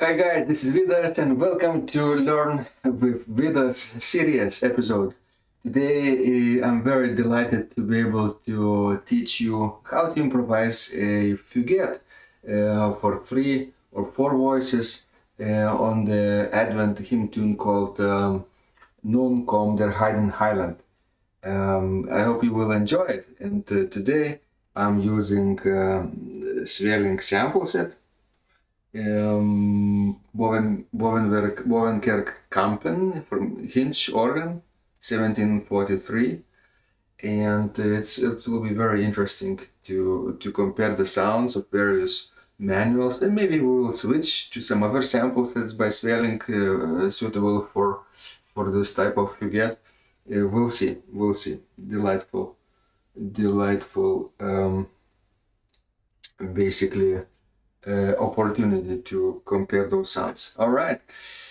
Hi guys, this is Vidas and welcome to Learn with Vidas series episode. Today I'm very delighted to be able to teach you how to improvise a Fuguette for 3 or 4 voices on the Advent hymn tune called Nun komm der Heiden Heiland. I hope you will enjoy it, and today I'm using Sweelinq sample set. Bovenkerk Kampen from Hinch organ, 1743, and it will be very interesting to compare the sounds of various manuals, and maybe we will switch to some other sample sets by Sweelinq suitable for this type of Fuguette. We'll see. Delightful. Basically. Opportunity to compare those sounds. All right,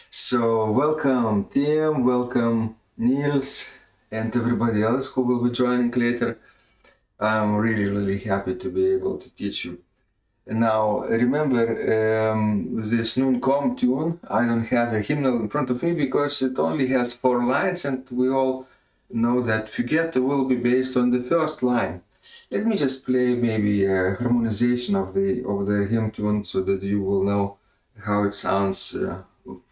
so welcome Tim, welcome Niels, and everybody else who will be joining later. I'm really happy to be able to teach you. And now remember, this Nun komm tune, I don't have a hymnal in front of me because it only has 4 lines, and we all know that Fuguette will be based on the first line. Let me just play maybe a harmonization of the hymn tune so that you will know how it sounds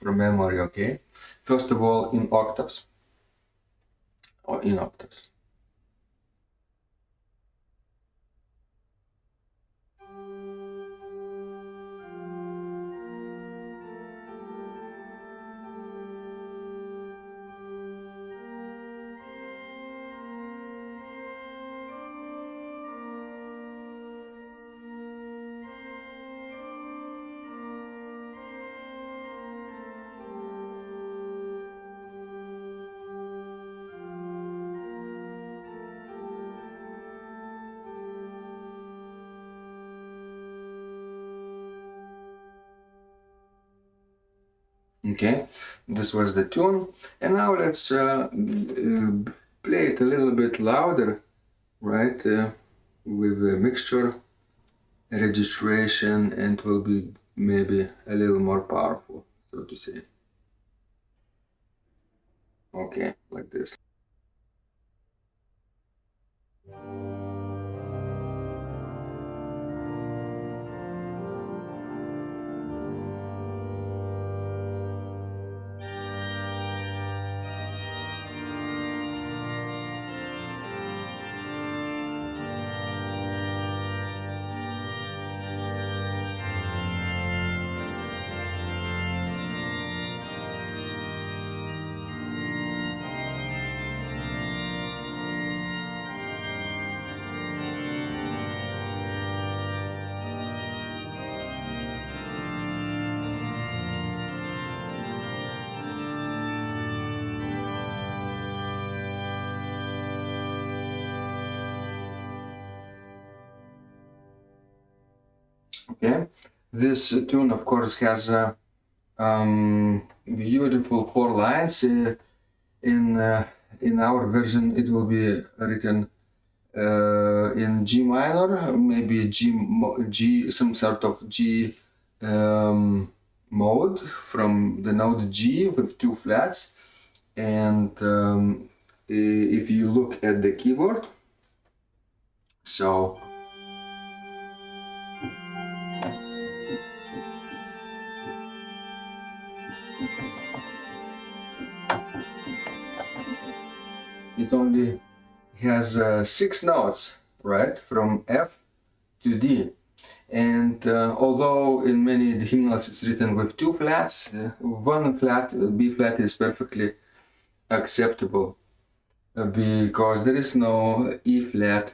from memory, okay? First of all, in octaves. Or in octaves. Okay, this was the tune, and now let's play it a little bit louder, right, with a mixture, registration, and will be maybe a little more powerful, so to say. Okay, like this. Okay, this tune of course has beautiful 4 lines. In our version it will be written in G minor, maybe G, some sort of G mode from the note G with 2 flats. And if you look at the keyboard, so it only has 6 notes, right, from F to D. And although in many hymnals it's written with 2 flats, 1 flat, B flat, is perfectly acceptable because there is no E flat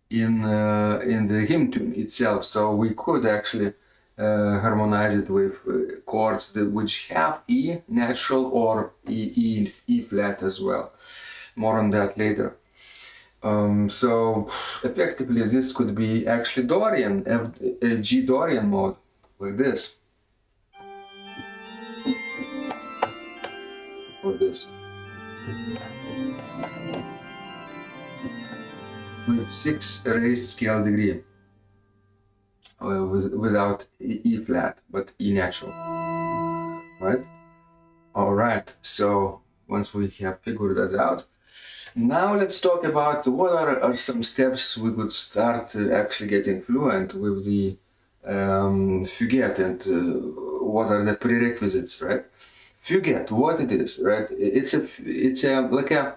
in the hymn tune itself. So we could actually harmonize it with chords which have E natural or E flat as well. More on that later. So effectively this could be actually Dorian, a G Dorian mode, like this. Or this. With 6 raised scale degree. without E flat, but E natural, right? All right, so once we have figured that out, now let's talk about what are some steps we could start actually getting fluent with the Fuguette, and what are the prerequisites, right? Fuguette, what it is, right? It's a like a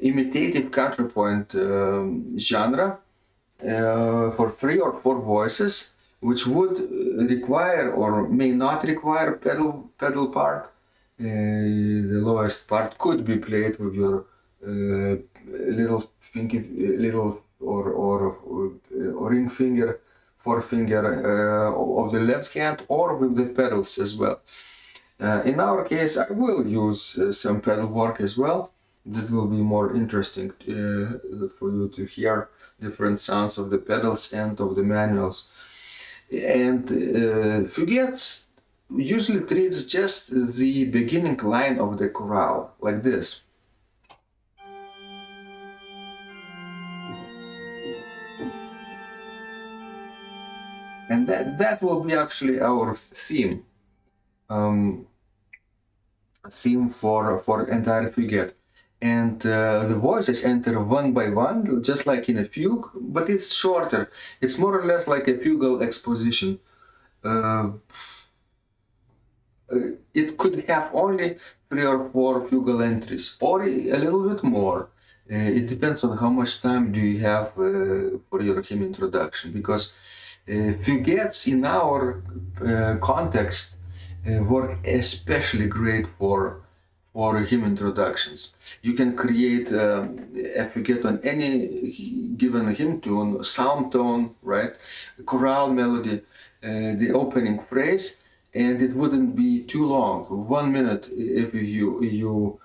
imitative counterpoint genre for 3 or 4 voices, which would require or may not require pedal part. The lowest part could be played with your little little or ring finger, forefinger of the left hand, or with the pedals as well. In our case, I will use some pedal work as well. That will be more interesting for you to hear different sounds of the pedals and of the manuals. And Fuguette usually treats just the beginning line of the chorale, like this. And that will be actually our theme. Theme for entire Fuguette. And the voices enter one by one, just like in a fugue, but it's shorter. It's more or less like a fugal exposition. It could have only 3 or 4 fugal entries, or a little bit more. It depends on how much time do you have for your hymn introduction, because Fuguettes in our context work especially great for hymn introductions. You can create a Fuguette on any given hymn tune, psalm tone, right? Chorale melody, the opening phrase, and it wouldn't be too long. 1 minute if you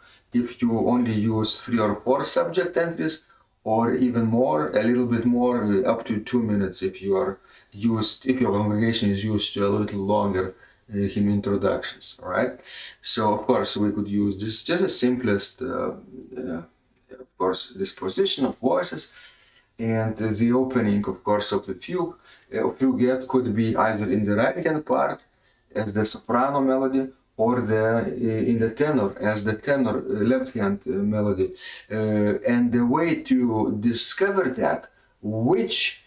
only use 3 or 4 subject entries, or even more, a little bit more, up to 2 minutes if your congregation is used to a little longer hymn introductions. All right, so of course we could use this just the simplest, of course, disposition of voices, and the opening, of course, of the Fuguette could be either in the right hand part as the soprano melody, or in the tenor as the tenor left hand melody, and the way to discover that which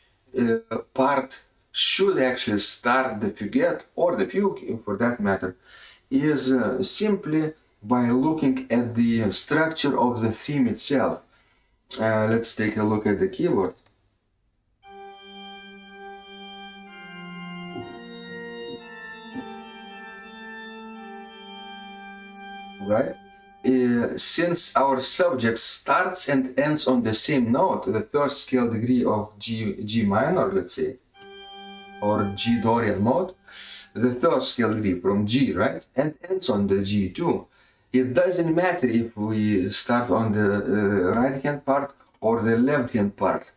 part should actually start the Fuguette, or the fugue for that matter, is simply by looking at the structure of the theme itself. Let's take a look at the keyboard. Right? Since our subject starts and ends on the same note, the first scale degree of G minor, let's say, or G Dorian mode, the third scale degree from G, right, and ends on the G2. It doesn't matter if we start on the right hand part or the left hand part.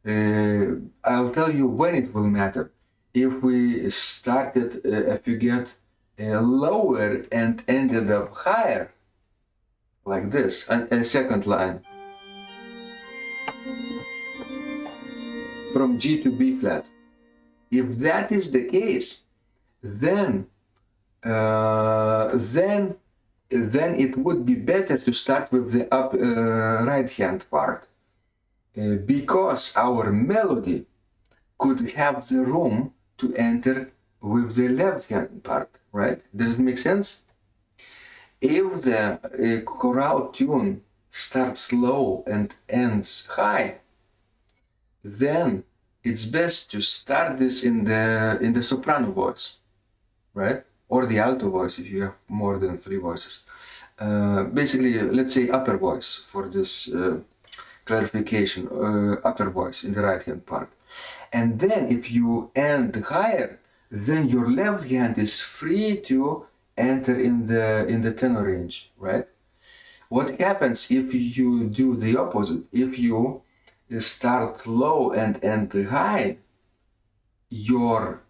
I'll tell you when it will matter. If we started a Fuguette lower and ended up higher, like this, and a second line from G to B flat. If that is the case, then it would be better to start with the right hand part, because our melody could have the room to enter with the left hand part, right? Does it make sense? If the chorale tune starts low and ends high, then it's best to start this in the soprano voice, right? Or the alto voice if you have more than 3 voices. Basically, let's say upper voice for this clarification, upper voice in the right hand part. And then if you end higher, then your left hand is free to enter in the tenor range, right? What happens if you do the opposite? If you start low and end high, your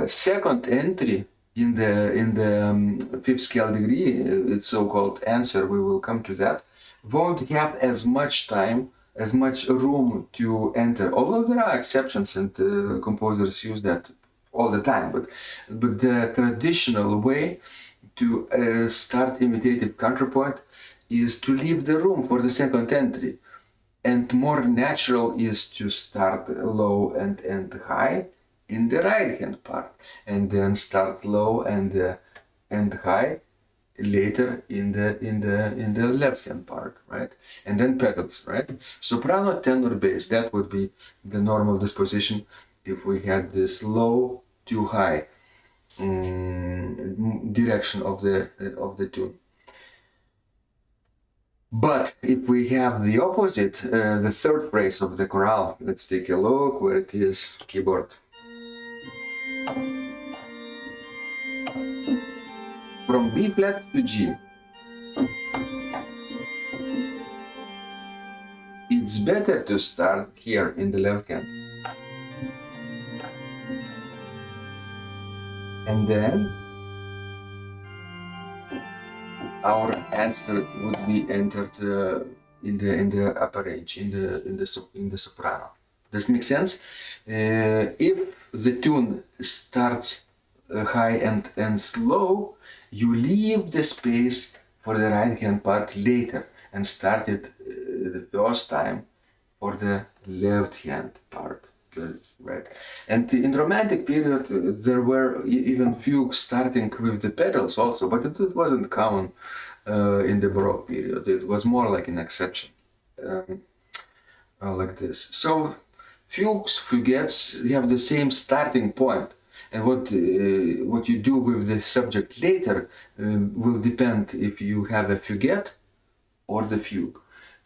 second entry in the fifth scale degree, it's so-called answer, we will come to that, won't have as much time as much room to enter. Although there are exceptions and composers use that all the time, but the traditional way to start imitative counterpoint is to leave the room for the second entry, and more natural is to start low and end high in the right hand part, and then start low and end high later in the left hand part, right? And then pedals, right? Soprano, tenor, bass, that would be the normal disposition if we had this low to high direction of the tune. But if we have the opposite, the third phrase of the chorale, let's take a look where it is, keyboard. From B flat to G. It's better to start here in the left hand. And then our answer would be entered in the upper range, in the soprano. Does it make sense? If the tune starts high and ends low, you leave the space for the right hand part later and start it the first time for the left hand part. Right, and in the Romantic period there were even fugues starting with the pedals also, but it wasn't common in the Baroque period. It was more like an exception, like this. So fugues, fuguettes, you have the same starting point, and what you do with the subject later will depend if you have a fuguette or the fugue.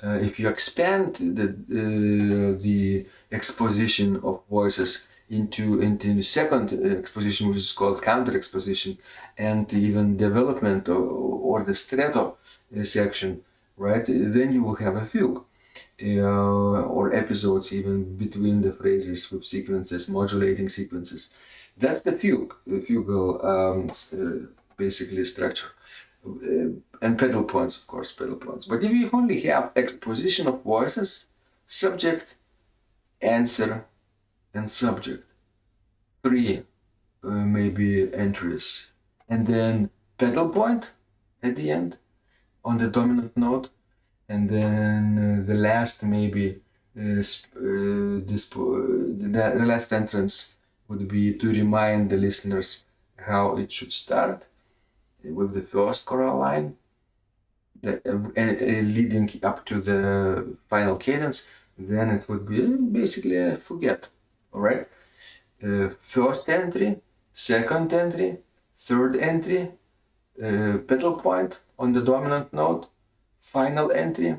If you expand the exposition of voices into the second exposition, which is called counter exposition, and even development or the stretto section, right? Then you will have a fugue, or episodes even between the phrases with sequences, modulating sequences. That's the fugue, the fugal basically structure. And pedal points, of course, pedal points. But if you only have exposition of voices, subject, answer, and subject, three maybe entries, and then pedal point at the end on the dominant note, and then the last maybe the last entrance would be to remind the listeners how it should start with the first choral line, leading up to the final cadence. Then it would be basically a Fuguette, all right? First entry, second entry, third entry, pedal point on the dominant note, final entry,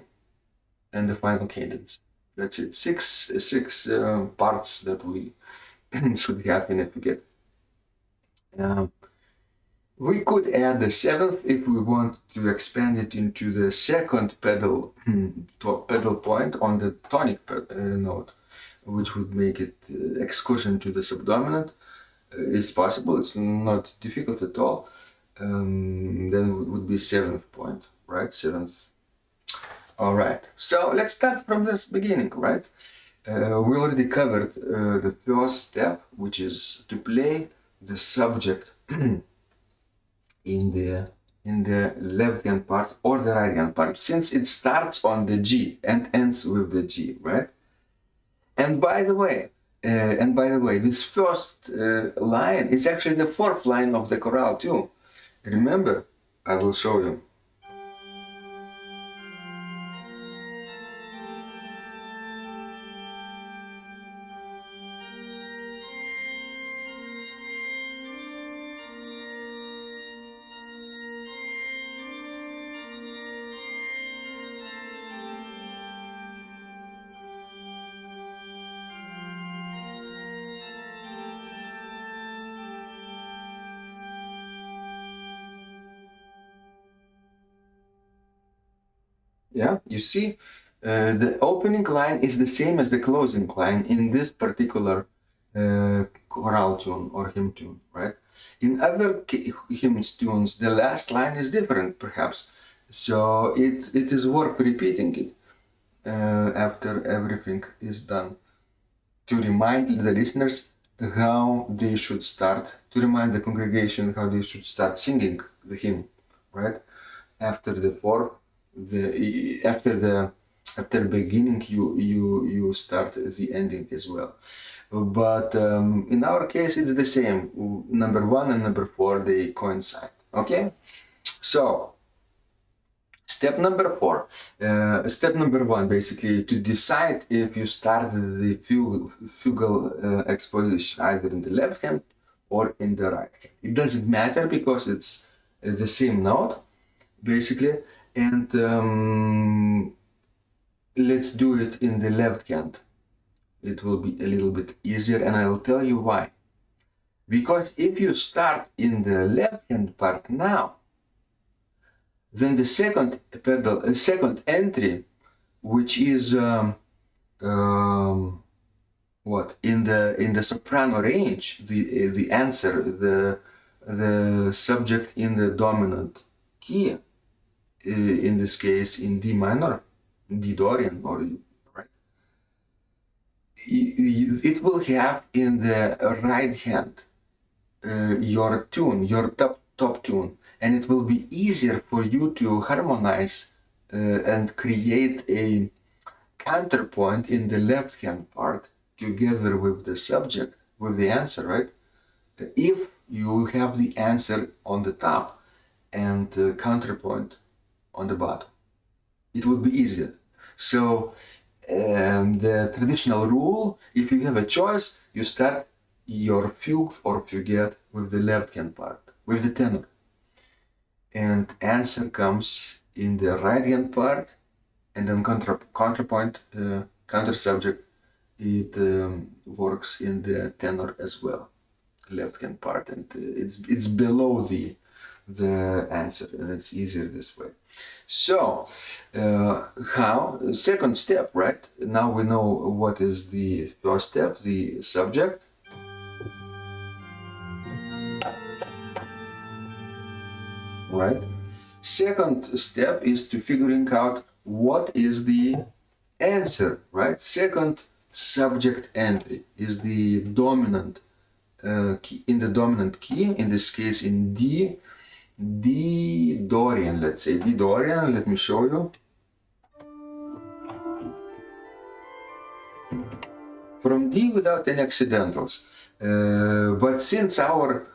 and the final cadence. That's it. Six parts that we should have in a Fuguette. We could add the seventh if we want to expand it into the second pedal point on the tonic note, which would make it excursion to the subdominant. It's possible, it's not difficult at all. Then it would be seventh point, right? Seventh. All right, so let's start from this beginning, right? We already covered the first step, which is to play the subject in the left hand part or the right hand part, since it starts on the G and ends with the G, right? And by the way, this first line is actually the fourth line of the chorale too. Remember, I will show you. Yeah, you see, the opening line is the same as the closing line in this particular chorale tune or hymn tune, right? In other hymns tunes, the last line is different, perhaps. So it is worth repeating it. after everything is done, to remind the listeners how they should start, to remind the congregation how they should start singing the hymn, right? After the fourth, after beginning, you start the ending as well. But in our case, it's the same. Number 1 and number 4, they coincide. Okay, so step number 4. Step number 1, basically, to decide if you start the fugal exposition either in the left hand or in the right hand. It doesn't matter because it's the same note, basically, and let's do it in the left hand. It will be a little bit easier, and I'll tell you why. Because if you start in the left hand part now, then the second pedal, second entry, which is what in the soprano range, the answer, the subject in the dominant key, in this case in D minor, D Dorian, or right, it will have in the right hand your tune, your top tune, and it will be easier for you to harmonize and create a counterpoint in the left hand part together with the subject, with the answer, right? If you have the answer on the top and the counterpoint on the bottom, it would be easier. So the traditional rule, if you have a choice, you start your fugue or Fuguette with the left hand part, with the tenor, and answer comes in the right hand part, and then counterpoint, counter subject, it works in the tenor as well, left hand part, and it's below the answer, and it's easier this way. So how second step, right? Now we know what is the first step, the subject. Right. Second step is to figuring out what is the answer, right? Second subject entry is the dominant key, in the dominant key, in this case in D Dorian, let's say D Dorian. Let me show you. From D without any accidentals, but since our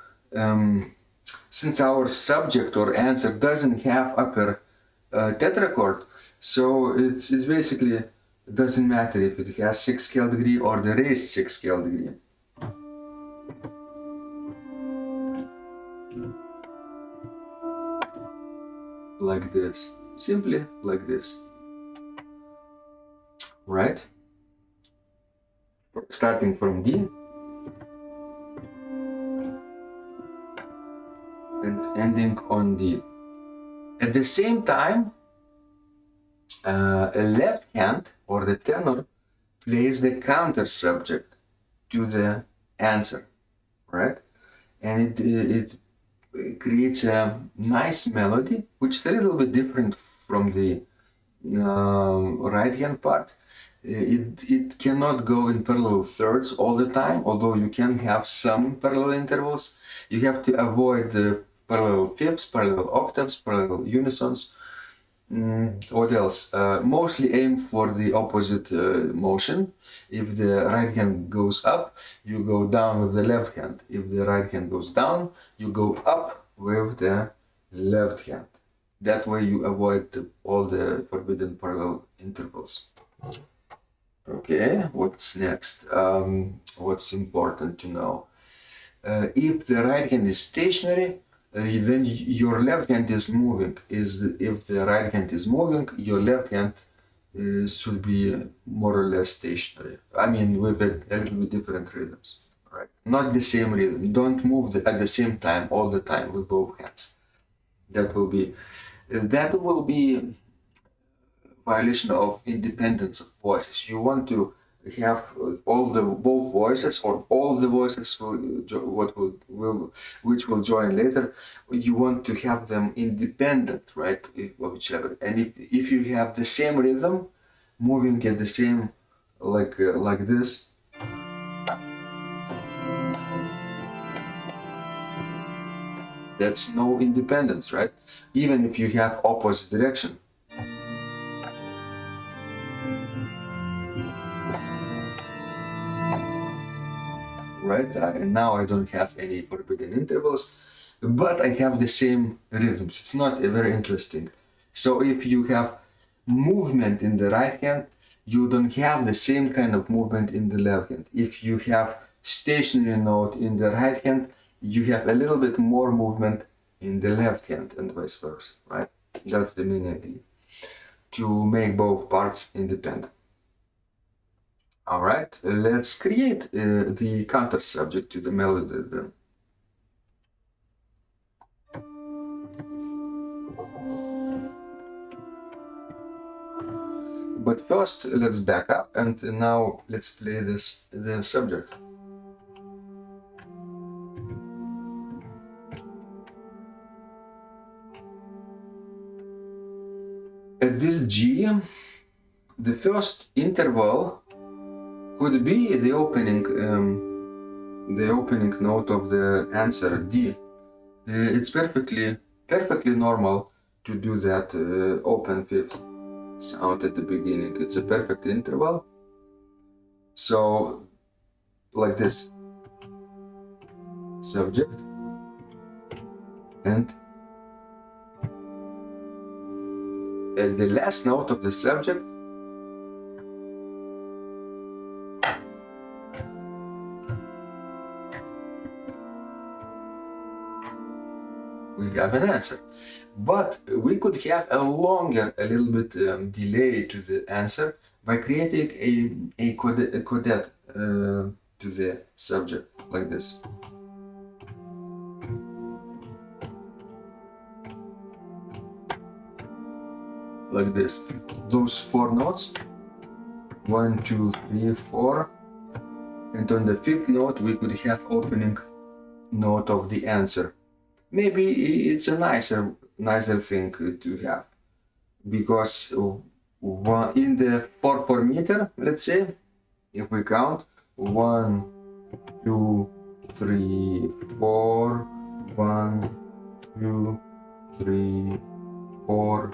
subject or answer doesn't have upper tetrachord, so it's basically doesn't matter if it has 6th scale degree or the raised 6th scale degree. Like this, simply like this, right? Starting from D and ending on D. At the same time, a left hand or the tenor plays the counter subject to the answer, right? And it creates a nice melody, which is a little bit different from the right hand part. It cannot go in parallel thirds all the time, although you can have some parallel intervals. You have to avoid the parallel fifths, parallel octaves, parallel unisons. What else? Mostly aim for the opposite motion. If the right hand goes up, you go down with the left hand. If the right hand goes down, you go up with the left hand. That way you avoid all the forbidden parallel intervals. Okay, what's next? What's important to know? If the right hand is stationary, then your left hand is moving. If the right hand is moving, your left hand should be more or less stationary. I mean, with a little bit different rhythms, right? Not the same rhythm. Don't move at the same time all the time with both hands. That will be violation of independence of voices. You want to have both voices, or all the voices which will join later. You want to have them independent, right, of each other. And if you have the same rhythm, moving at the same, like this. That's no independence, right? Even if you have opposite direction. Right? And now I don't have any forbidden intervals, but I have the same rhythms. It's not very interesting. So if you have movement in the right hand, you don't have the same kind of movement in the left hand. If you have stationary note in the right hand, you have a little bit more movement in the left hand and vice versa, right? That's the main idea, to make both parts independent. All right, let's create the counter subject to the melody then. But first, let's back up and now let's play the subject. At this G, the first interval could be the opening note of the answer D. It's perfectly normal to do that open fifth sound at the beginning. It's a perfect interval. So, like this, subject, and at the last note of the subject, we have an answer. But we could have a little bit delay to the answer by creating a codet to the subject, like this. Like this. Those 4 notes, 1, 2, 3, 4, and on the 5th note we could have opening note of the answer. Maybe it's a nicer thing to have, because in the 4/4 meter, let's say, if we count 1, 2, 3, 4, 1, 2, 3, 4,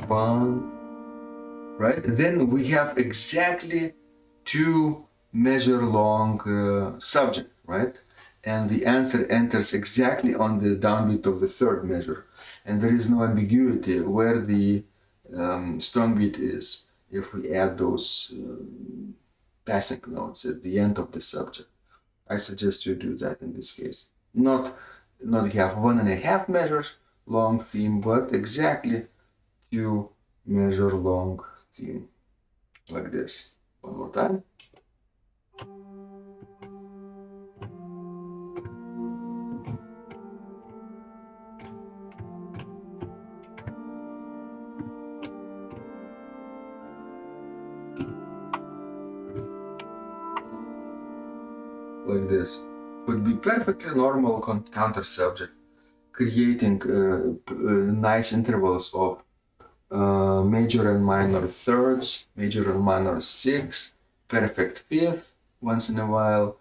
1, right? Then we have exactly 2 measure long subject, right? And the answer enters exactly on the downbeat of the 3rd measure, and there is no ambiguity where the strong beat is if we add those passing notes at the end of the subject. I suggest you do that in this case. Not have 1.5 measures long theme, but exactly 2 measure long theme, like this. One more time. Like this. Would be perfectly normal counter subject, creating nice intervals of major and minor thirds, major and minor sixths, perfect fifth once in a while.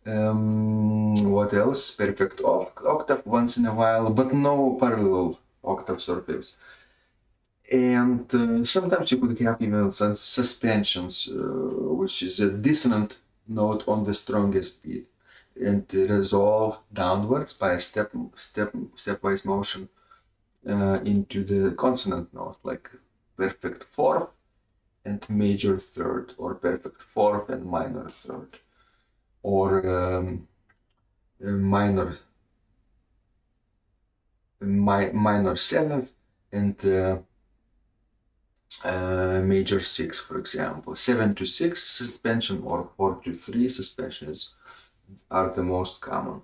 What else? Perfect octave once in a while, but no parallel octaves or fifths. And sometimes you could have even some suspensions, which is a dissonant note on the strongest beat, and resolve downwards by a stepwise motion into the consonant note, like perfect 4th and major 3rd, or perfect 4th and minor 3rd, or minor 7th and major 6, for example. 7 to 6 suspension or 4 to 3 suspensions are the most common.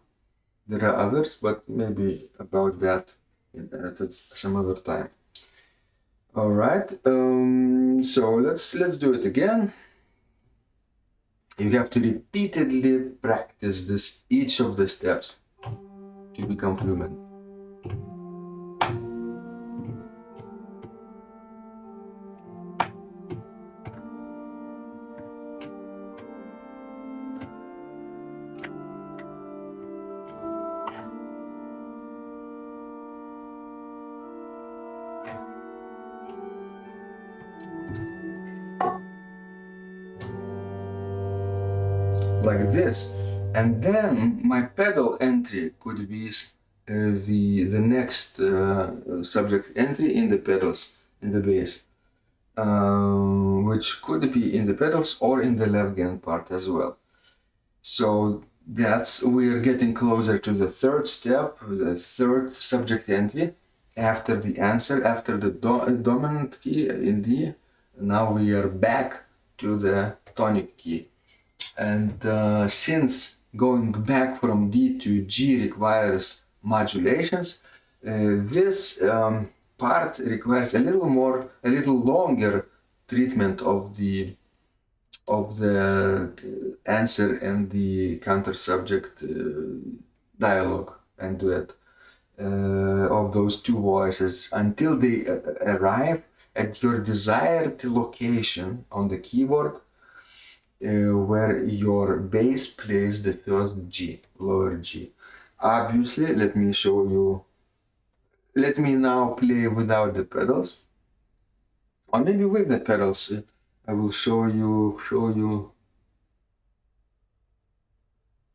There are others, but maybe about that at some other time. All right, so let's do it again. You have to repeatedly practice this, each of the steps, to become fluent. like this, and then my pedal entry could be the next subject entry in the pedals, in the bass, which could be in the pedals or in the left hand part as well. So we're getting closer to the third step, the third subject entry after the answer, after the dominant key in D. Now we are back to the tonic key. And since going back from D to G requires modulations, this part requires a little longer treatment of the answer and the counter subject dialogue and duet of those two voices until they arrive at your desired location on the keyboard, where your bass plays the first G, lower G. Obviously, let me show you. Let me now play without the pedals, or maybe with the pedals. I will show you.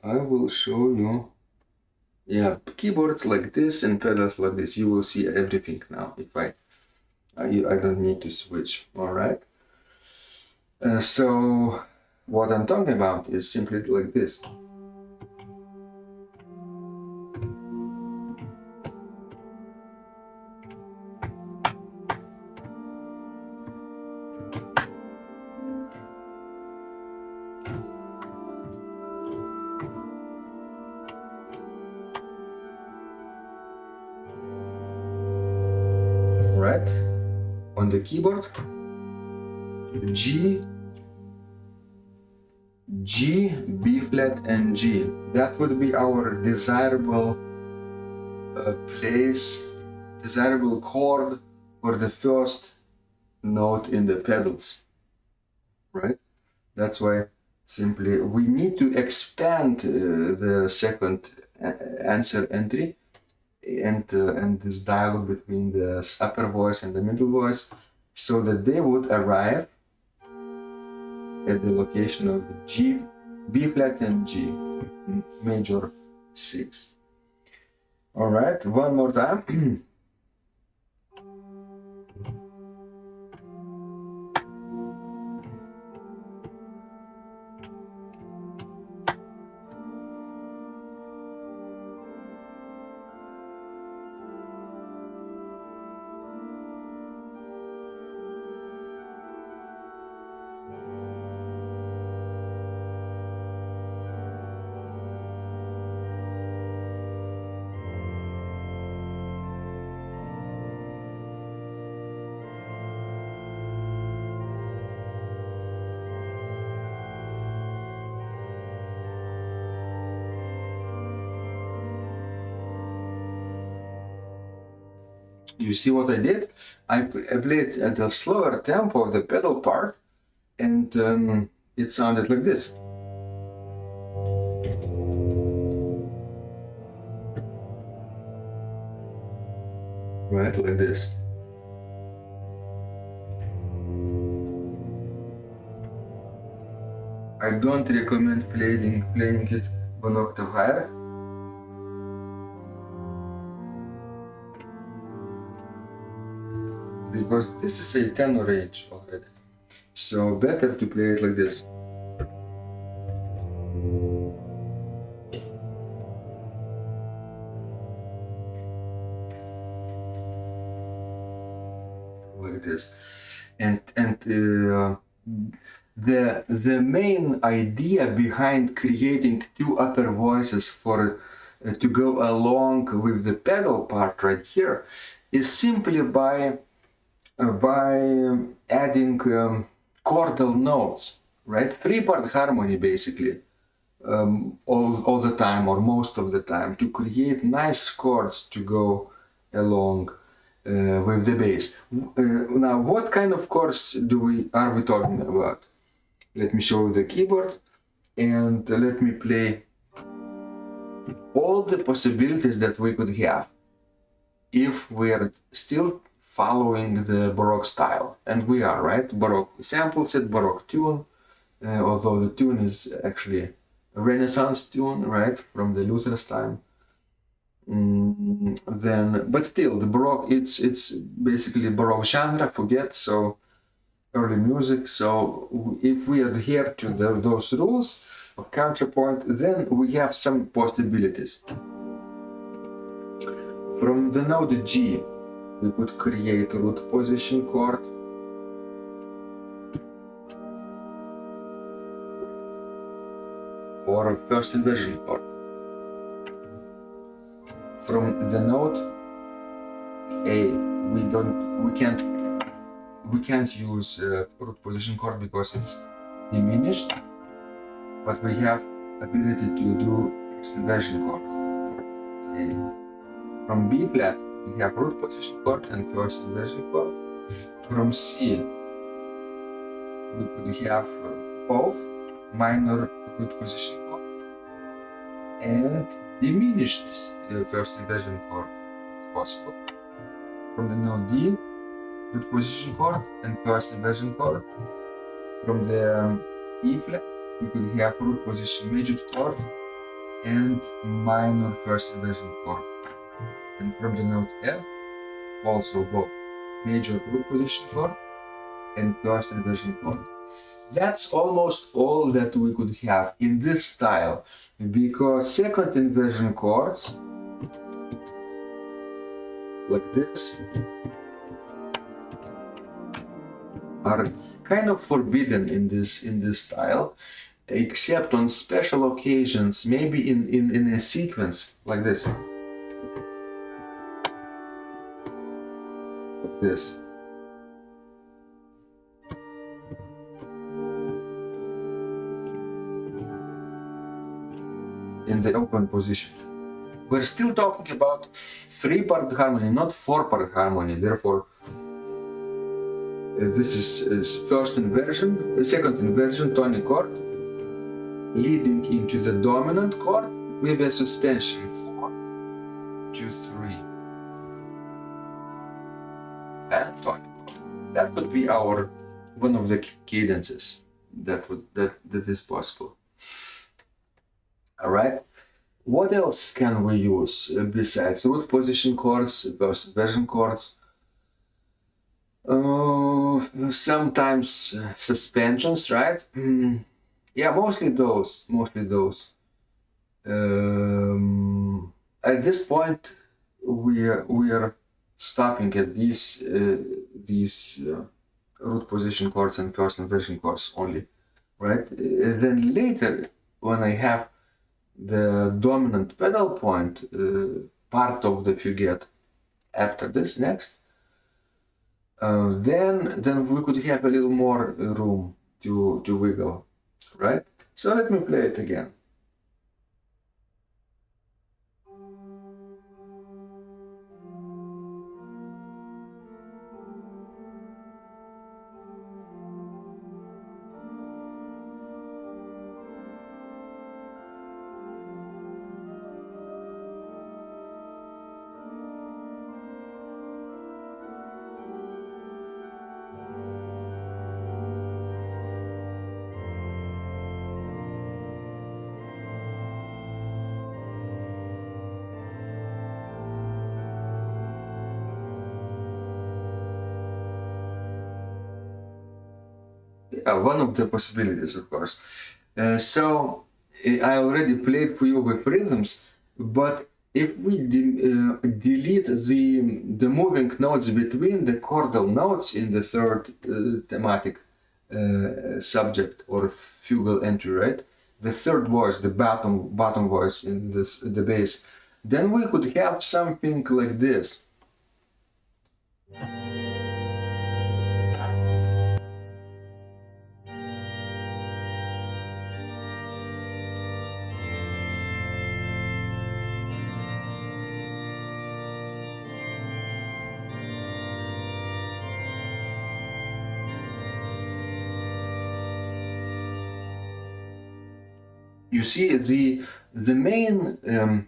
I will show you. Yeah, keyboard like this and pedals like this. You will see everything now. If I don't need to switch. All right. So what I'm talking about is simply like this. Right? On the keyboard, G, B flat, and G. That would be our desirable place, desirable chord for the first note in the pedals, right? That's why simply we need to expand the second answer entry and this dialogue between the upper voice and the middle voice, so that they would arrive at the location of G, B flat, and G, major 6. All right, one more time. You see what I did? I played at a slower tempo of the pedal part, and it sounded like this. Right, like this. I don't recommend playing it 1 octave higher. Because this is a tenor range already, so better to play it like this. Like this, and the main idea behind creating two upper voices for to go along with the pedal part right here is simply by adding chordal notes, right? 3-part harmony basically, all the time or most of the time, to create nice chords to go along with the bass. Now, what kind of chords are we talking about? Let me show you the keyboard and let me play all the possibilities that we could have if we are still following the Baroque style, and we are, right? Baroque sample set, Baroque tune, although the tune is actually Renaissance tune, right, from the Luther's time. Then, but still, the Baroque, it's basically Baroque genre, Fuguette, so early music. So if we adhere to those rules of counterpoint, then we have some possibilities. From the note G, we could create root position chord. Or first inversion chord. From the note A, we can't use root position chord because it's diminished, but we have ability to do first inversion chord. A. From B flat, we have root position chord and first inversion chord. From C, we could have both minor root position chord and diminished first inversion chord if possible. From the note D, root position chord and first inversion chord. From the E flat, we could have root position major chord and minor first inversion chord. And from the note F, also both major root position chord and first inversion chord. That's almost all that we could have in this style, because second inversion chords, like this, are kind of forbidden in this style, except on special occasions, maybe in a sequence like this. Like this. In the open position. We're still talking about 3-part harmony, not 4-part harmony. Therefore, this is first inversion, second inversion tonic chord, leading into the dominant chord with a suspension 4, 2, 3, and tonic chord. That could be our one of the cadences that is possible. All right. What else can we use besides root position chords, first inversion chords? Sometimes suspensions, right? Yeah, mostly those. At this point, we are stopping at these root position chords and first inversion chords only, right? Then later, when I have the dominant pedal point part of the Fuguette after this next, then we could have a little more room to wiggle, right? So let me play it again. One of the possibilities, of course. So I already played for you with rhythms, but if we delete the moving notes between the chordal notes in the third thematic subject or fugal entry, right? The third voice, the bottom voice in the bass, then we could have something like this. You see, the main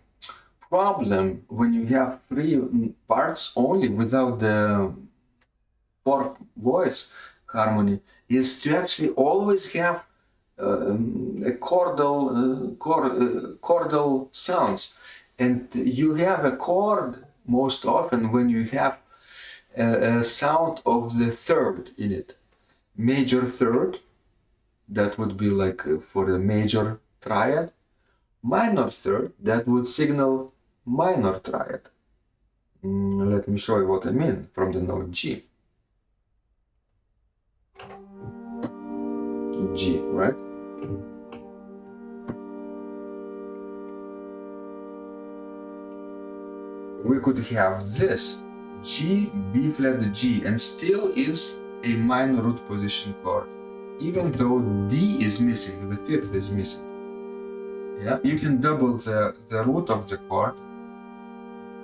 problem when you have 3 parts only without the 4th voice harmony is to actually always have chordal sounds, and you have a chord most often when you have a sound of the third in it, major third. That would be like for the major triad. Minor third, that would signal minor triad. Let me show you what I mean from the note G. G, right? We could have this G, B flat G, and still is a minor root position chord, even though D is missing, the fifth is missing. Yeah, you can double the root of the chord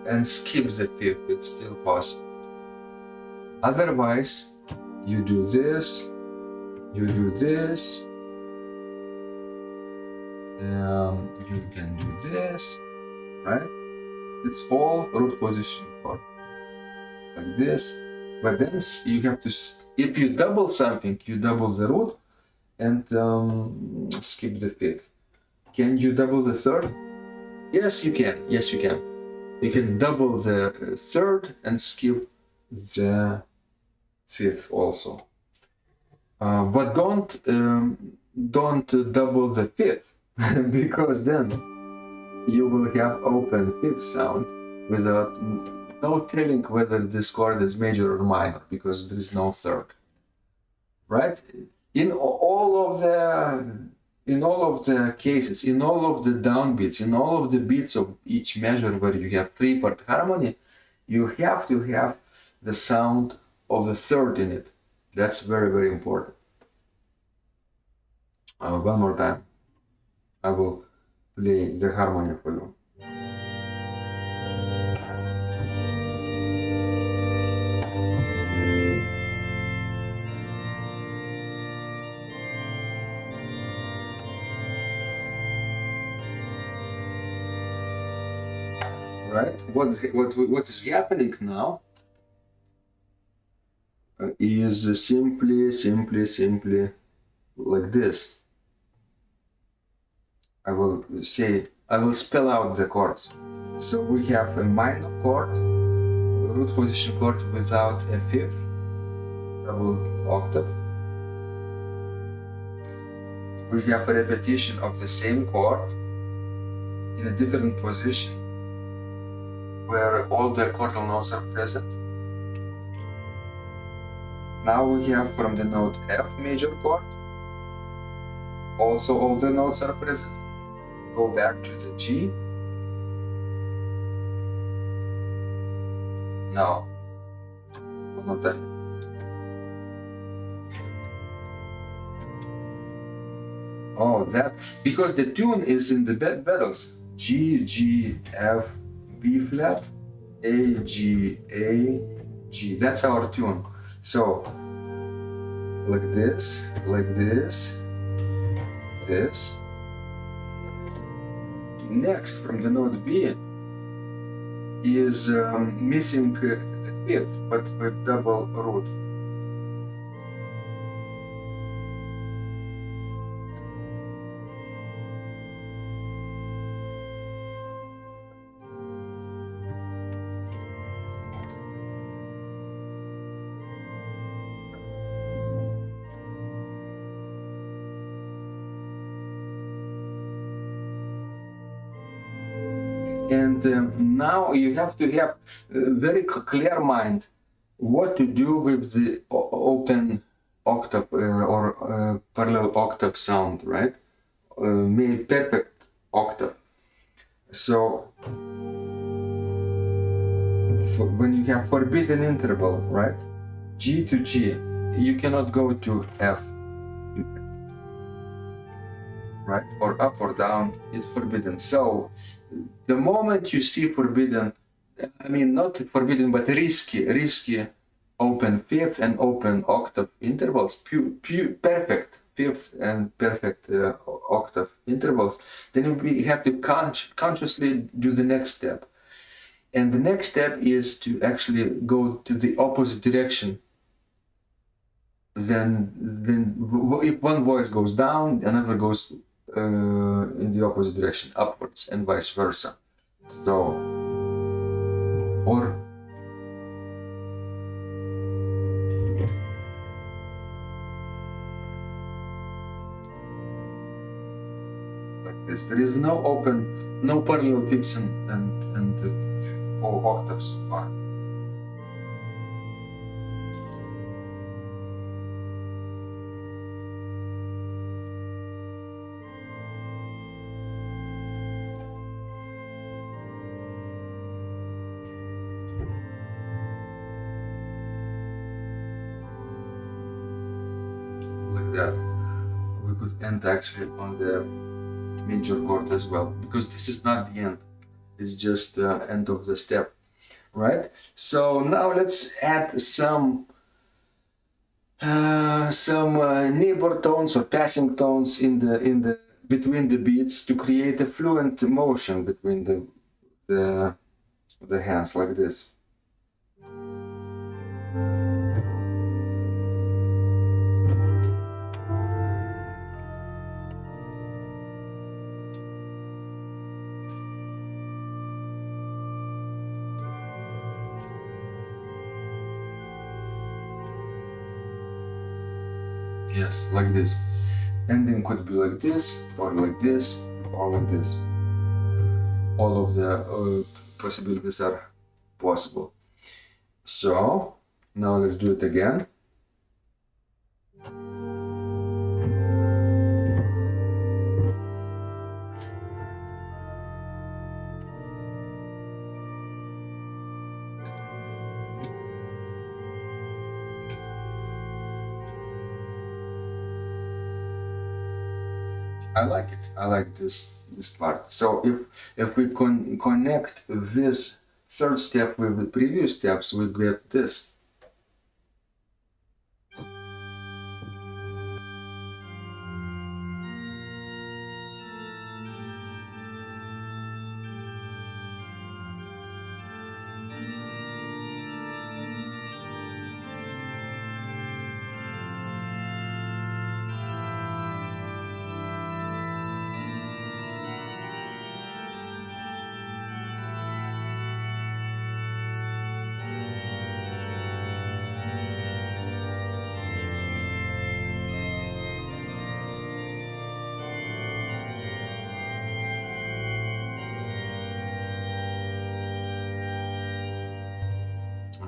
and skip the fifth, it's still possible. Otherwise, you do this, you do this, you can do this, right? It's all root position chord, like this. But then you have to, if you double something, you double the root and skip the fifth. Can you double the third? Yes, you can. Yes, you can. You can double the third and skip the fifth also. But don't double the fifth because then you will have open fifth sound without no telling whether this chord is major or minor because there is no third, right? In all of the cases, in all of the downbeats, in all of the beats of each measure where you have three-part harmony, you have to have the sound of the third in it. That's very, very important. One more time, I will play the harmony for you. Right? What is happening now is simply like this. I will spell out the chords. So we have a minor chord, root position chord without a fifth, double octave. We have a repetition of the same chord in a different position where all the chordal notes are present. Now we have from the note F major chord, also all the notes are present. Go back to the G. Now, one more time. Oh, that, because the tune is in the pedals. G, G, F, B flat, A, G, G. That's our tune. So, like this, this. Next, from the note B, is missing the fifth, but with double root. And now you have to have a very clear mind what to do with the open octave or parallel octave sound, right? Perfect octave. So when you have forbidden interval, right? G to G, you cannot go to F, right? Or up or down, it's forbidden. So the moment you see forbidden, I mean not forbidden but risky open fifth and open octave intervals, perfect fifth and perfect octave intervals, then we have to consciously do the next step. And the next step is to actually go to the opposite direction if one voice goes down, another goes in the opposite direction, upwards, and vice versa. So, or like this. There is no open, no parallel fifths or octaves so far. Like that. We could end actually on the major chord as well, because this is not the end, it's just the end of the step, right? So now let's add some neighbor tones or passing tones in the between the beats to create a fluent motion between the hands, like this. Yes, like this. Ending could be like this, or like this, or like this. All of the possibilities are possible. So, now let's do it again. I like it. I like this part. So if we connect this third step with the previous steps, we get this.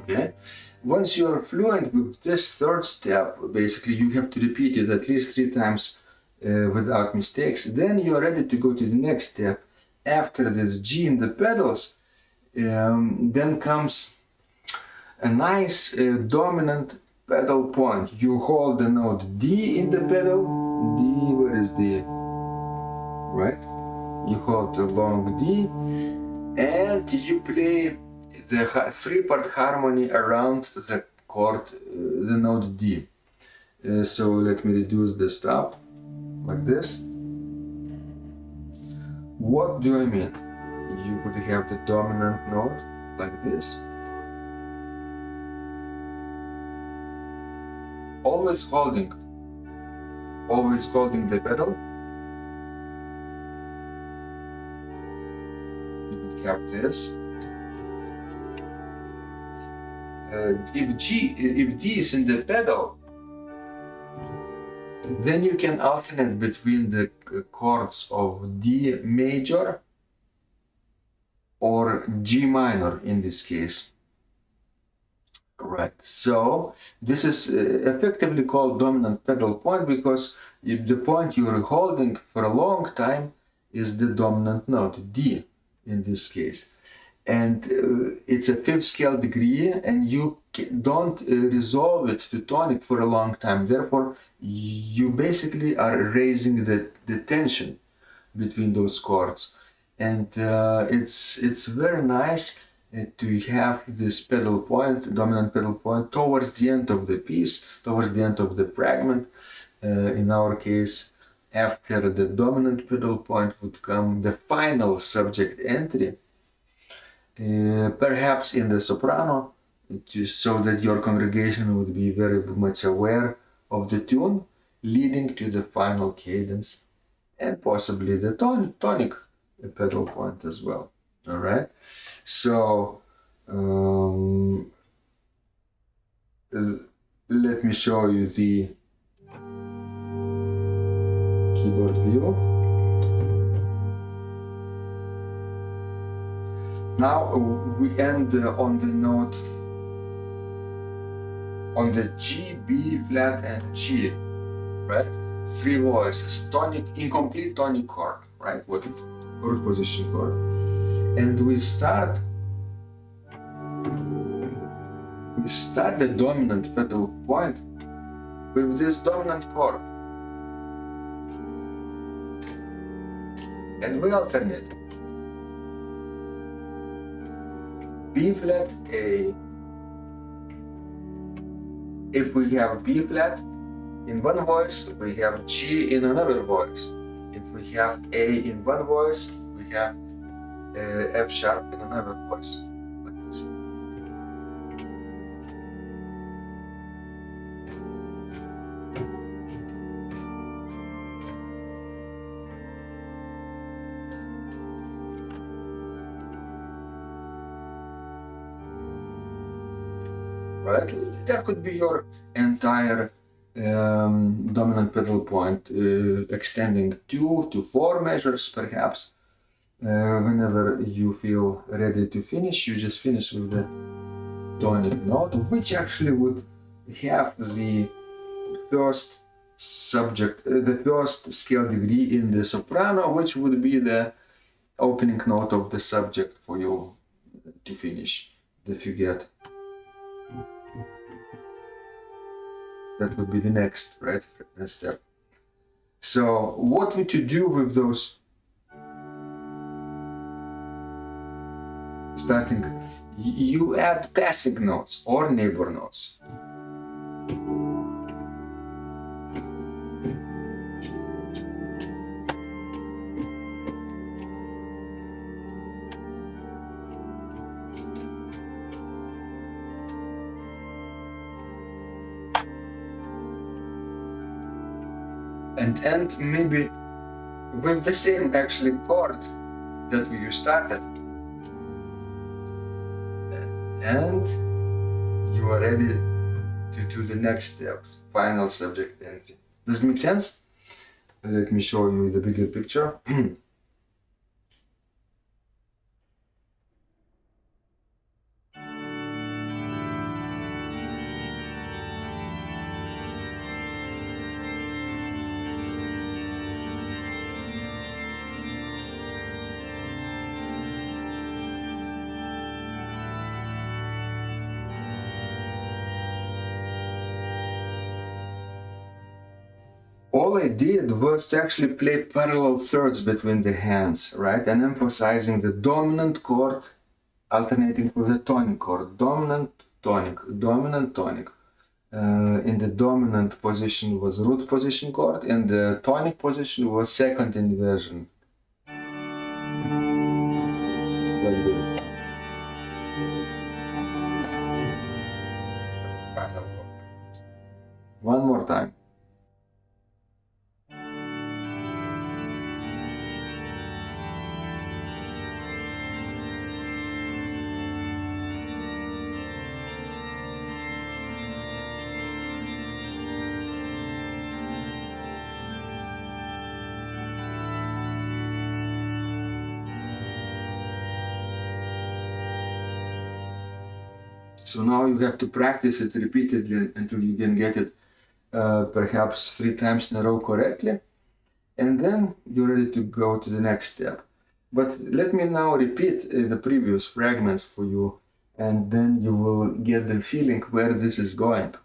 Okay, once you are fluent with this third step, basically you have to repeat it at least 3 times without mistakes. Then you are ready to go to the next step. After this G in the pedals, then comes a nice dominant pedal point. You hold the note D in the pedal. D, where is D? Right? You hold the long D and you play the 3-part harmony around the chord, the note D. So let me reduce the stop like this. What do I mean? You could have the dominant note like this. Always holding the pedal. You could have this. If D is in the pedal, then you can alternate between the chords of D major or G minor in this case. Right, so this is effectively called dominant pedal point, because if the point you're holding for a long time is the dominant note, D in this case. And it's a 5th scale degree, and you don't resolve it to tonic for a long time. Therefore, you basically are raising the tension between those chords. And it's very nice to have this pedal point, dominant pedal point, towards the end of the piece, towards the end of the fragment. In our case, after the dominant pedal point would come the final subject entry. Perhaps in the soprano, so that your congregation would be very much aware of the tune, leading to the final cadence and possibly the tonic pedal point as well. All right. So let me show you the keyboard view. Now we end on the note on the G, B flat, and G, right? 3 voices, tonic, incomplete tonic chord, right? What is root position chord? And we start the dominant pedal point with this dominant chord, and we alternate B flat, A. If we have B flat in one voice, we have G in another voice. If we have A in one voice, we have F sharp in another voice. Right? That could be your entire dominant pedal point, extending 2 to 4 measures perhaps. Whenever you feel ready to finish, you just finish with the tonic note, which actually would have the first subject, the first scale degree in the soprano, which would be the opening note of the subject for you to finish the Fuguette. That would be the next, right, step. So what would you do with those starting? You add passing notes or neighbor notes. And maybe with the same actually chord that you started, and you are ready to do the next steps, final subject entry. Does it make sense? Let me show you the bigger picture. All I did was to actually play parallel thirds between the hands, right? And emphasizing the dominant chord, alternating with the tonic chord. Dominant, tonic, dominant, tonic. In the dominant position was root position chord, and the tonic position was second inversion. Like this. Final chord. One more time. So now you have to practice it repeatedly until you can get it perhaps 3 times in a row correctly, and then you're ready to go to the next step. But let me now repeat the previous fragments for you, and then you will get the feeling where this is going.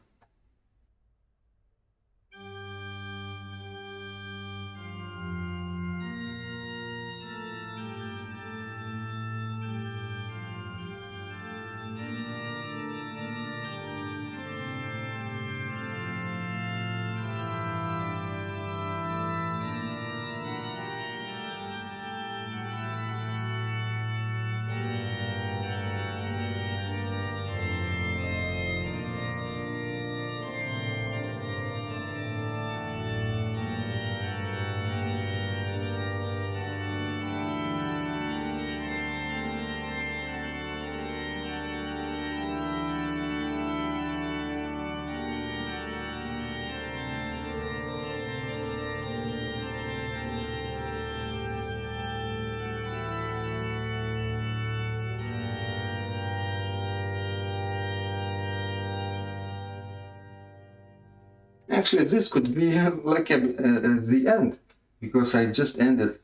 Actually, this could be like the end, because I just ended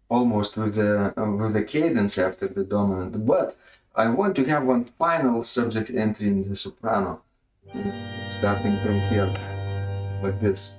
almost with the cadence after the dominant. But I want to have one final subject entry in the soprano, starting from here, like this.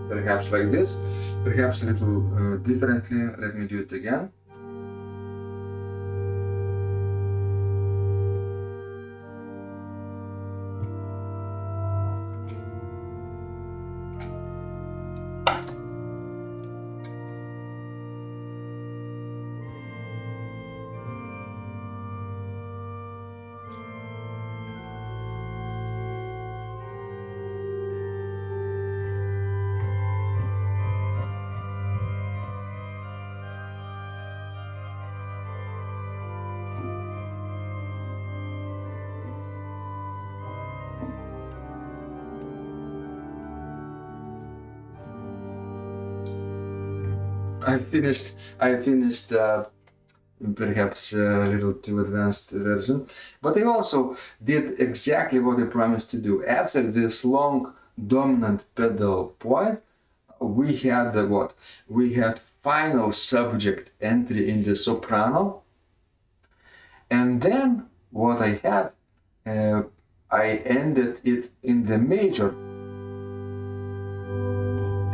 Perhaps like this, perhaps a little differently. Let me do it again. I finished perhaps a little too advanced version, but I also did exactly what I promised to do. After this long dominant pedal point, we had what? We had final subject entry in the soprano, and then what I had, I ended it in the major,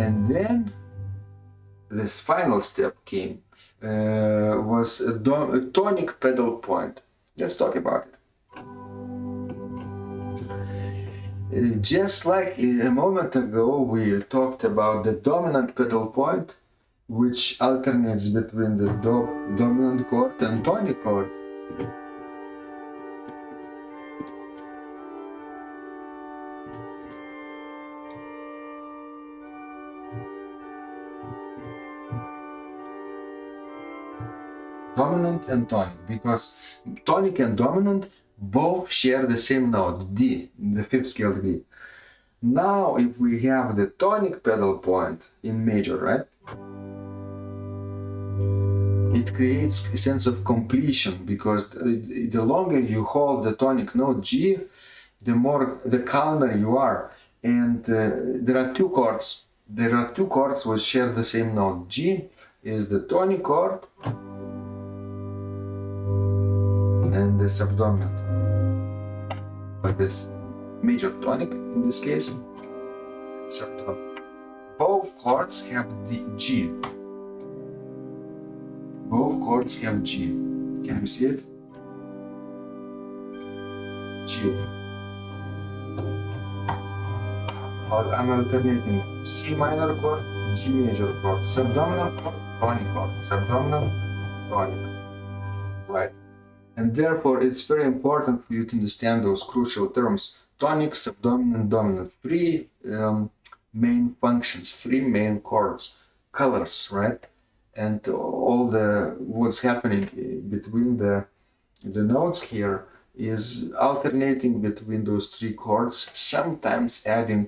and then this final step came, was a tonic pedal point. Let's talk about it. Just like a moment ago we talked about the dominant pedal point, which alternates between the dominant chord and tonic chord. Dominant and tonic, because tonic and dominant both share the same note, D, the fifth scale D. Now, if we have the tonic pedal point in major, right, it creates a sense of completion, because the longer you hold the tonic note G, the calmer you are. And there are two chords. There are two chords which share the same note. G is the tonic chord, and the subdominant, like this, major tonic in this case, subdominant. Both chords have the G. Both chords have G. Can you see it? G. I'm alternating C minor chord, G major chord, subdominant chord, tonic chord, subdominant, tonic. Right. And therefore, it's very important for you to understand those crucial terms: tonic, subdominant, dominant. Three main functions, three main chords, colors, right? And all what's happening between the notes here is alternating between those three chords, sometimes adding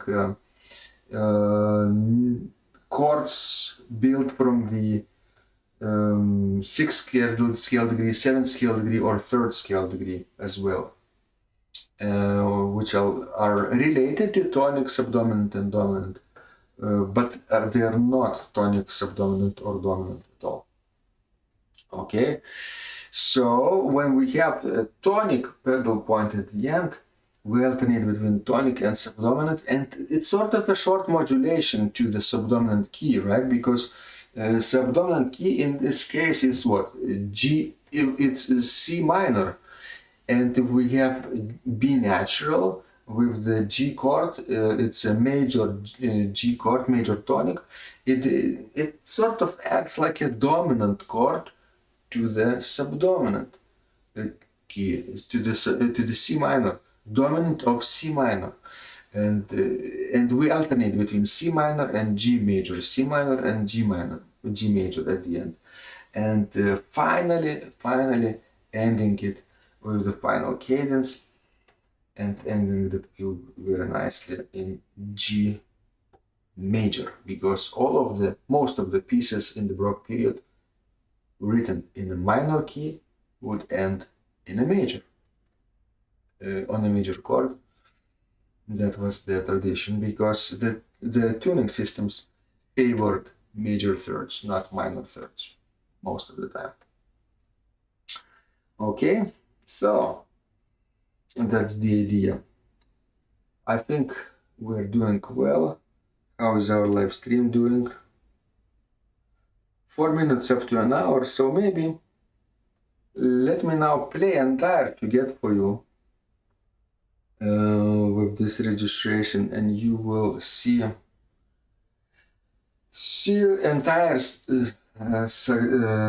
chords built from the sixth scale degree, seventh scale degree, or third scale degree as well, which are related to tonic, subdominant, and dominant, but they are not tonic, subdominant, or dominant at all. Okay, so when we have a tonic pedal point at the end, we alternate between tonic and subdominant, and it's sort of a short modulation to the subdominant key, right? Because subdominant key in this case is what? G, it's C minor. And if we have B natural with the G chord, it's a major G chord, major tonic. It sort of acts like a dominant chord to the subdominant key, to the C minor, dominant of C minor. And we alternate between C minor and G major, C minor and G minor. G major at the end. And finally ending it with the final cadence and ending the fugue very nicely in G major, because most of the pieces in the Baroque period written in a minor key would end in a major, on a major chord. That was the tradition, because the tuning systems favored major thirds, not minor thirds, most of the time. Okay, so that's the idea. I think we're doing well. How is our live stream doing? 4 minutes up to an hour, so maybe let me now play entire Fuguette for you with this registration, and you will see entire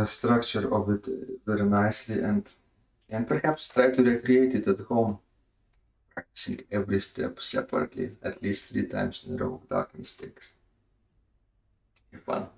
structure of it very nicely, and perhaps try to recreate it at home, practicing every step separately at least 3 times in a row without mistakes. Have fun.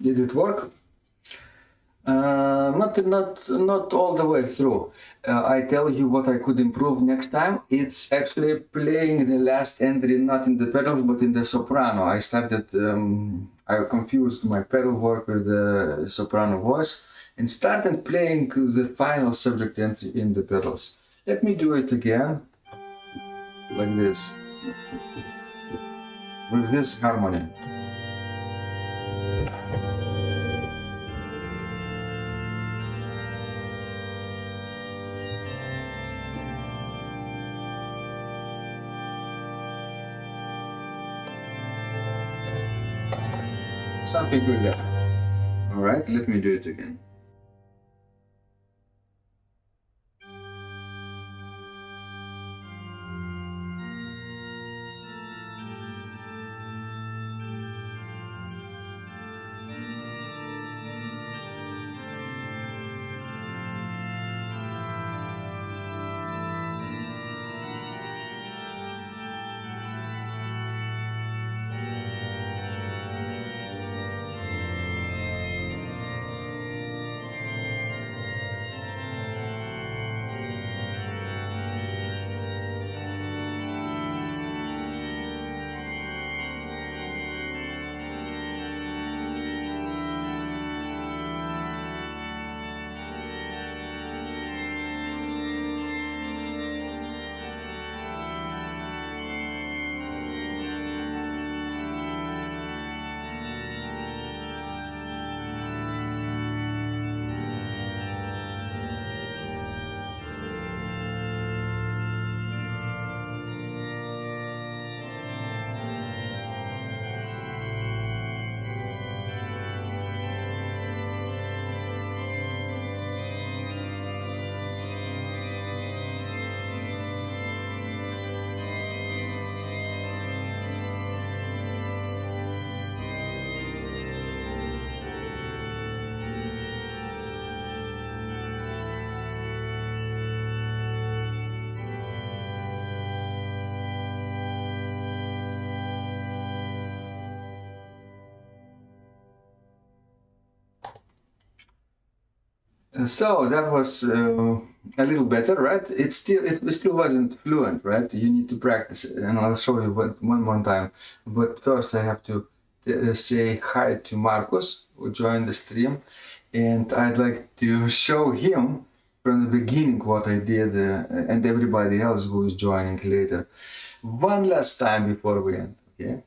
Did it work? Not all the way through. I tell you what I could improve next time. It's actually playing the last entry not in the pedals but in the soprano. I confused my pedal work with the soprano voice and started playing the final subject entry in the pedals. Let me do it again, like this, with this harmony. Something like that. All right, let me do it again. So that was a little better, right? It still wasn't fluent, right? You need to practice it, and I'll show you one more time. But first, I have to say hi to Marcus, who joined the stream, and I'd like to show him from the beginning what I did, and everybody else who is joining later. One last time before we end, okay?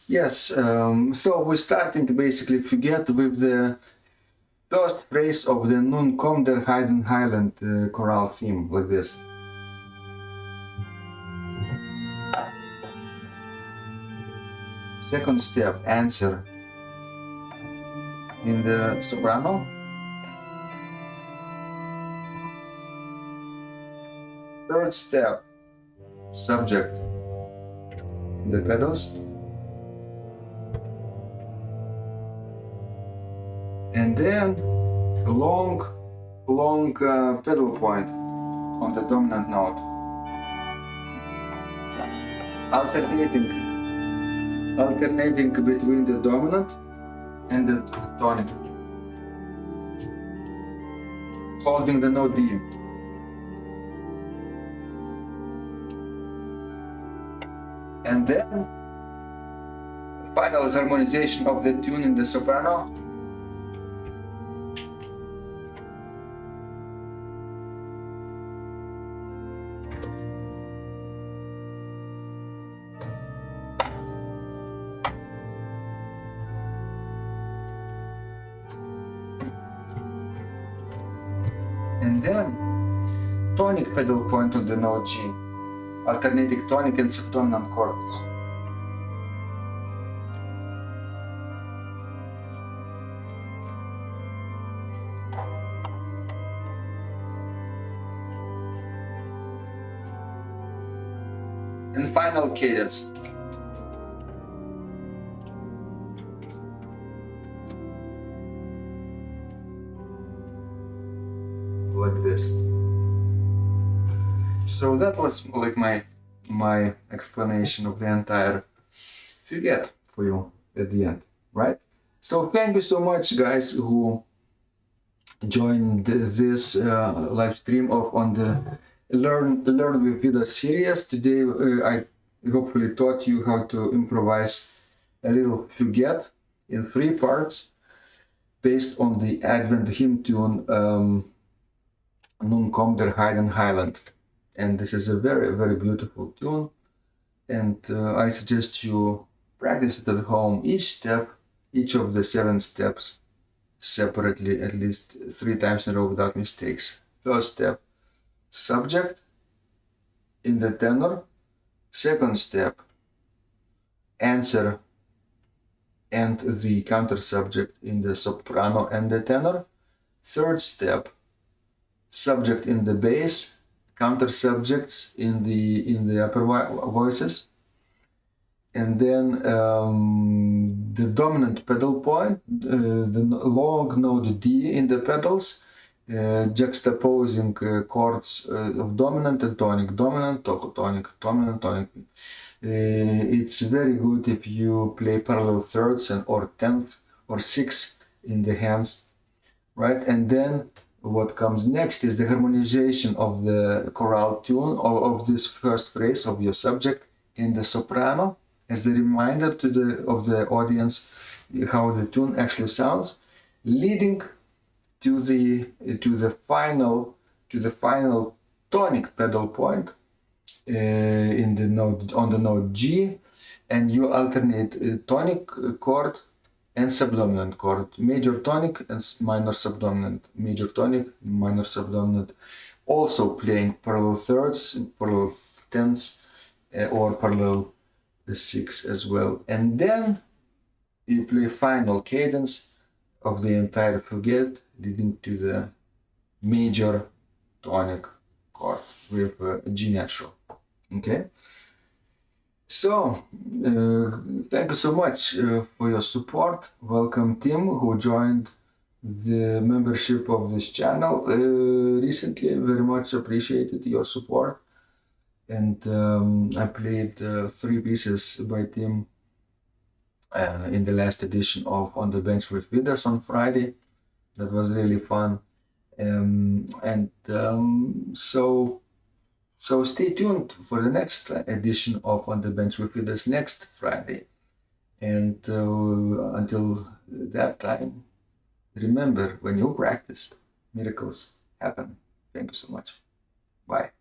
Yes, so we're starting basically Fuguette with the first phrase of the Nun komm der Heiden Heiland chorale theme, like this. Second step, answer in the soprano. Third step, subject in the pedals. And then a long pedal point on the dominant note, alternating between the dominant and the tonic, holding the note D. And then final harmonization of the tune in the soprano. And then tonic pedal point on the note G, alternating tonic and subdominant chords. And final cadence. Like this. So that was like my explanation of the entire Fuguette for you at the end, right? So thank you so much, guys, who joined this live stream on the Learn with Vidas series. Today I hopefully taught you how to improvise a little Fuguette in 3 parts based on the Advent hymn tune Nun komm der Heiden Heiland. And this is a very, very beautiful tune, and I suggest you practice it at home, each of the 7 steps separately, at least 3 times in a row without mistakes. First step, subject in the tenor. Second step, answer and the counter subject in the soprano and the tenor. Third step, subject in the bass, counter subjects in the upper voices. and then the dominant pedal point, the long note D in the pedals, juxtaposing chords of dominant and tonic, dominant, tonic, dominant, tonic. It's very good if you play parallel thirds and or 10th or 6th in the hands, right? And then what comes next is the harmonization of the chorale tune of this first phrase of your subject in the soprano, as the reminder to the audience how the tune actually sounds, leading to the final tonic pedal point in the note, on the note G, and you alternate tonic chord and subdominant chord, major tonic and minor subdominant, major tonic, minor subdominant, also playing parallel thirds, parallel tenths, or parallel six as well. And then you play final cadence of the entire Fuguette, leading to the major tonic chord with G natural. Okay, so thank you so much for your support. Welcome Tim, who joined the membership of this channel recently. Very much appreciated your support. And I played 3 pieces by Tim in the last edition of On the Bench with Vidas on Friday. That was really fun. So stay tuned for the next edition of On the Bench with Vidas next Friday. And until that time, remember, when you practice, miracles happen. Thank you so much. Bye.